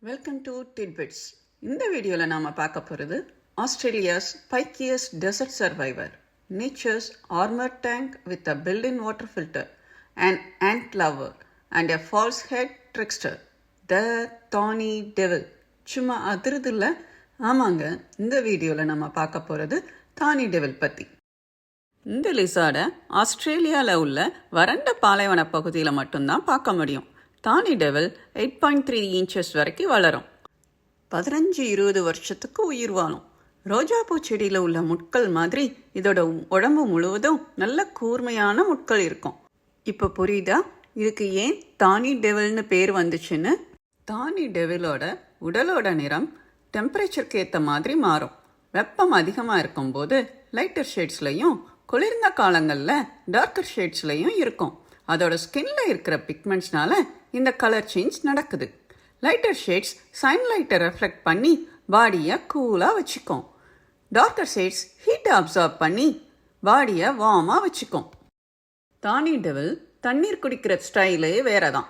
Welcome to titbits. இந்த வீடியோவில் நாம் பார்க்க போகிறது Australia's spikiest desert survivor, nature's armour tank with a built-in water filter, and ant lover and a false head trickster, the Tawny Devil. சும்மா அதிருதில்ல? ஆமாங்க, இந்த வீடியோவில் நம்ம பார்க்க போகிறது தானி டெவில் பற்றி. இந்த லிசார்டை ஆஸ்திரேலியாவில் உள்ள வறண்ட பாலைவன பகுதியில் மட்டும்தான் பார்க்க முடியும். தானி டெவில் 8.3 inches வரைக்கும் வளரும். 15-20 வருஷத்துக்கு உயிர் வாழும். ரோஜாப்பூ செடியில் உள்ள முட்கள் மாதிரி இதோட உடம்பு முழுவதும் நல்ல கூர்மையான முட்கள் இருக்கும். இப்போ புரியுதா இதுக்கு ஏன் தானி டெவில்னு பேர் வந்துச்சுன்னு? தானி டெவிலோட உடலோட நிறம் டெம்பரேச்சருக்கு ஏற்ற மாதிரி மாறும். வெப்பம் அதிகமாக இருக்கும்போது லைட்டர் ஷேட்ஸ்லையும், குளிர்ந்த காலங்களில் டார்க்கர் ஷேட்ஸ்லையும் இருக்கும். அதோட ஸ்கின்ல இருக்கிற பிக்மெண்ட்ஸ்னால இந்த கலர் சேஞ்ச் நடக்குது. லைட்டர் ஷேட்ஸ் சன்லைட்டை ரெஃப்ளெக்ட் பண்ணி பாடியை கூலாக வச்சுக்கும். டார்க்கர் ஷேட்ஸ் ஹீட்டை அப்சார்ப் பண்ணி பாடியை வார்மாக வச்சுக்கும். தானி டெவில் தண்ணீர் குடிக்கிற ஸ்டைலே வேற தான்.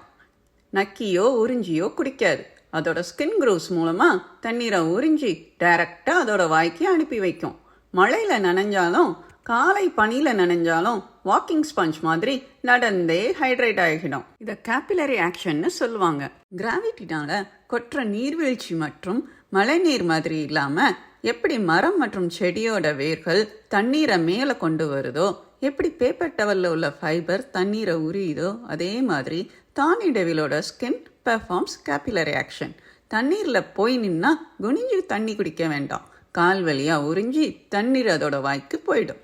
நக்கியோ உறிஞ்சியோ குடிக்காது. அதோட ஸ்கின் க்ரூவ்ஸ் மூலமாக தண்ணீரை உறிஞ்சி டைரக்டாக அதோட வாய்க்கு அனுப்பி வைக்கும். மழையில் நனைஞ்சாலும் காலை பனியில் நனைஞ்சாலும் வாக்கிங் ஸ்பஞ்ச் மாதிரி நடந்தே ஹைட்ரேட் ஆகிடும். இதை கேபிலரி ஆக்ஷன்னு சொல்லுவாங்க. கிராவிட்டினால கொற்ற நீர்வீழ்ச்சி மற்றும் மழைநீர் மாதிரி இல்லாமல் எப்படி மரம் மற்றும் செடியோட வேர்கள் தண்ணீரை மேலே கொண்டு வருதோ, எப்படி பேப்பர் டவலில் உள்ள ஃபைபர் தண்ணீரை உரியுதோ, அதே மாதிரி தானி டெவிலோட ஸ்கின் பெர்ஃபார்ம்ஸ் கேபிலரி ஆக்ஷன். தண்ணீரில் போய் நின்னா குனிஞ்சு தண்ணி குடிக்க வேண்டாம். கால் வழியாக உறிஞ்சி தண்ணீர் அதோட வாய்க்கு போயிடும்.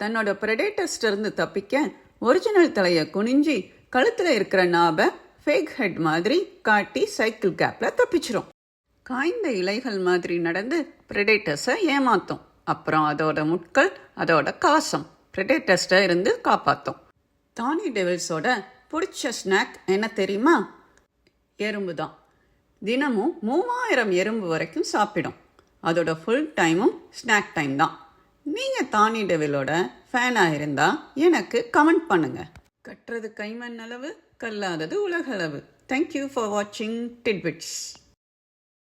தன்னோட ப்ரெடேட்டர்ஸ்டிருந்து தப்பிக்க ஒரிஜினல் தலையை குனிஞ்சி கழுத்தில் இருக்கிற நாபை ஃபேக் ஹெட் மாதிரி காட்டி சைக்கிள் கேப்பில் தப்பிச்சிரும். காய்ந்த இலைகள் மாதிரி நடந்து ப்ரெடேட்டர்ஸை ஏமாற்றும். அப்புறம் அதோட முட்கள் அதோட கவசம் ப்ரெடேட்டர்ஸ்ட இருந்து காப்பாற்றும். தானி டெவில்ஸோட பிடிச்ச ஸ்நாக் என்ன தெரியுமா? எறும்பு தான். தினமும் 3000 எறும்பு வரைக்கும் சாப்பிடும். அதோட ஃபுல் டைமும் ஸ்நாக் டைம் தான். நீங்கள் தானி டெவிலோட ஃபேனாக இருந்தால் எனக்கு கமெண்ட் பண்ணுங்கள். கட்டுறது கைமண் அளவு, கல்லாதது உலகளவு. தேங்க்யூ ஃபார் வாட்சிங் டிட்பிட்ஸ்.